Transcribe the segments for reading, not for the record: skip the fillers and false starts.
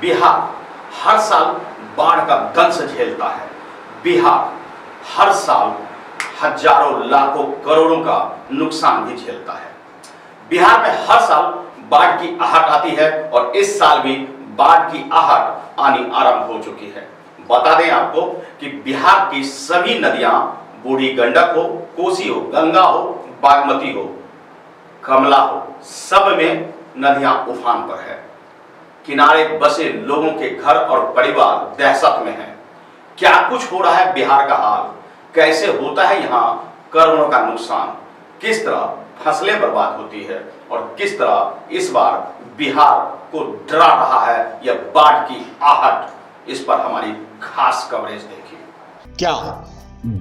बिहार हर साल बाढ़ का दंश झेलता है। बिहार हर साल हजारों लाखों करोड़ों का नुकसान भी झेलता है। बिहार में हर साल बाढ़ की आहट आती है और इस साल भी बाढ़ की आहट आनी आरंभ हो चुकी है। बता दें आपको कि बिहार की सभी नदियां, बूढ़ी गंडक हो, कोसी हो, गंगा हो, बागमती हो, कमला हो, सब में नदियां उफान पर है। किनारे बसे लोगों के घर और परिवार दहशत में हैं। क्या कुछ हो रहा है बिहार का हाल, कैसे होता है यहाँ करोड़ों का नुकसान, किस तरह फसलें बर्बाद होती है और किस तरह इस बार बिहार को डरा रहा है यह बाढ़ की आहट, इस पर हमारी खास कवरेज देखिए। क्या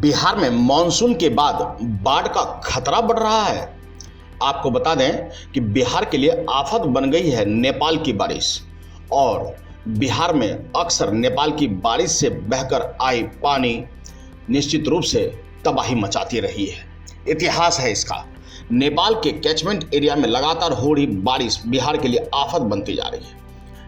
बिहार में मानसून के बाद बाढ़ का खतरा बढ़ रहा है? आपको बता दें कि बिहार के लिए आफत बन गई है नेपाल की बारिश, और बिहार में अक्सर नेपाल की बारिश से बहकर आई पानी निश्चित रूप से तबाही मचाती रही है। इतिहास है इसका। नेपाल के कैचमेंट एरिया में लगातार हो रही बारिश बिहार के लिए आफत बनती जा रही है।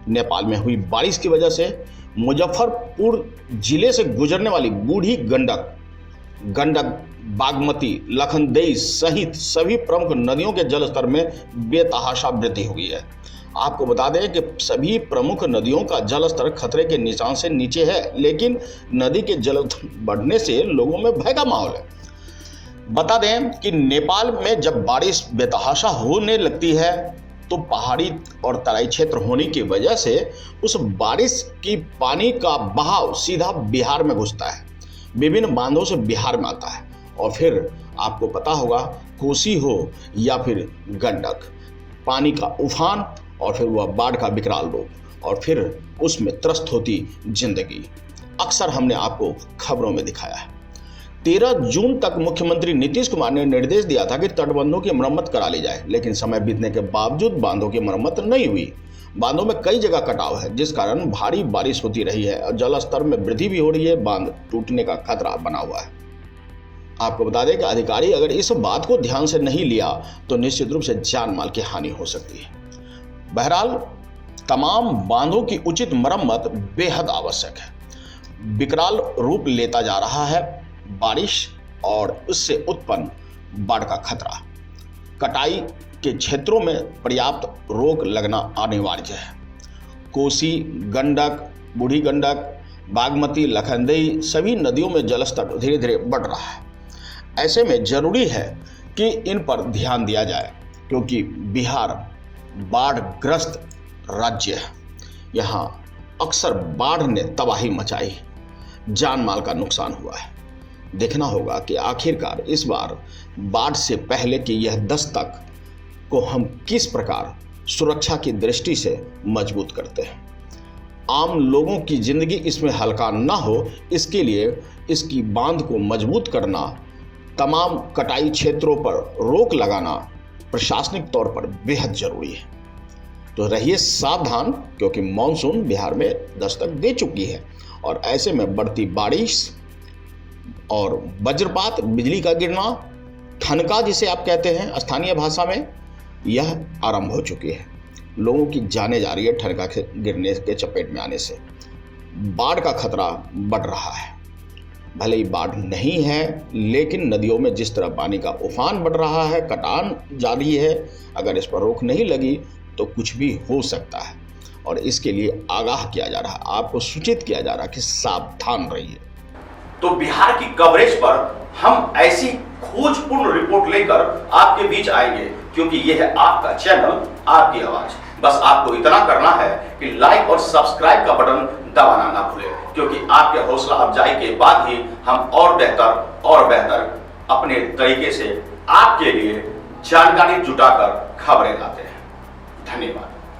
नेपाल में हुई बारिश की वजह से मुजफ्फरपुर जिले से गुजरने वाली बूढ़ी गंडक, बागमती, लखनदेई सहित सभी प्रमुख नदियों के जलस्तर में बेतहाशा वृद्धि हुई है। आपको बता दें कि सभी प्रमुख नदियों का जलस्तर खतरे के निशान से नीचे है, लेकिन नदी के जलस्तर बढ़ने से लोगों में भय का माहौल है। बता दें कि नेपाल में जब बारिश बेतहाशा होने लगती है तो पहाड़ी और तराई क्षेत्र होने की वजह से उस बारिश की पानी का बहाव सीधा बिहार में घुसता है, विभिन्न बांधों से बिहार में आता है, और फिर आपको पता होगा कोसी हो या फिर गंडक, पानी का उफान और फिर वह बाढ़ का विकराल रूप, और फिर उसमें त्रस्त होती जिंदगी। अक्सर हमने आपको खबरों में दिखाया है। 13 जून तक मुख्यमंत्री नीतीश कुमार ने निर्देश दिया था कि तटबंधों की मरम्मत करा ली जाए, लेकिन समय बीतने के बावजूद बांधों की मरम्मत नहीं हुई। बांधों में कई जगह कटाव है, जिस कारण भारी बारिश होती रही है और जल स्तर में वृद्धि भी हो रही है। बांध टूटने का खतरा बना हुआ है। आपको बता दें कि अधिकारी अगर इस बात को ध्यान से नहीं लिया तो निश्चित रूप से जान माल की हानि हो सकती है। बहरहाल तमाम बांधों की उचित मरम्मत बेहद आवश्यक है। विकराल रूप लेता जा रहा है बारिश और उससे उत्पन्न बाढ़ का खतरा। कटाई के क्षेत्रों में पर्याप्त रोक लगना अनिवार्य है। कोसी, गंडक, बूढ़ी गंडक, बागमती, लखनदेई सभी नदियों में जलस्तर धीरे धीरे बढ़ रहा है। ऐसे में जरूरी है कि इन पर ध्यान दिया जाए, क्योंकि बिहार बाढ़ग्रस्त राज्य है। यहाँ अक्सर बाढ़ ने तबाही मचाई, जान माल का नुकसान हुआ है। देखना होगा कि आखिरकार इस बार बाढ़ से पहले की यह दस्तक को हम किस प्रकार सुरक्षा की दृष्टि से मजबूत करते हैं। आम लोगों की जिंदगी इसमें हल्का ना हो, इसके लिए इसकी बांध को मजबूत करना, तमाम कटाई क्षेत्रों पर रोक लगाना प्रशासनिक तौर पर बेहद जरूरी है। तो रहिए सावधान, क्योंकि मानसून बिहार में दस्तक दे चुकी है और ऐसे में बढ़ती बारिश और वज्रपात, बिजली का गिरना, ठनका जिसे आप कहते हैं स्थानीय भाषा में, यह आरंभ हो चुकी है। लोगों की जाने जा रही है ठनका के गिरने के चपेट में आने से। बाढ़ का खतरा बढ़ रहा है। भले ही बाढ़ नहीं है, लेकिन नदियों में जिस तरह पानी का उफान बढ़ रहा है, कटान जारी है, अगर इस पर रोक नहीं लगी तो कुछ भी हो सकता है, और इसके लिए आगाह किया जा रहा है, आपको सूचित किया जा रहा है कि सावधान रहिए। तो बिहार की कवरेज पर हम ऐसी खोजपूर्ण रिपोर्ट लेकर आपके बीच आएंगे, क्योंकि यह है आपका चैनल, आपकी आवाज। बस आपको इतना करना है कि लाइक और सब्सक्राइब का बटन दबाना ना भूलें, क्योंकि आपके हौसला अफजाई के बाद ही हम और बेहतर अपने तरीके से आपके लिए जानकारी जुटाकर खबरें लाते हैं। धन्यवाद।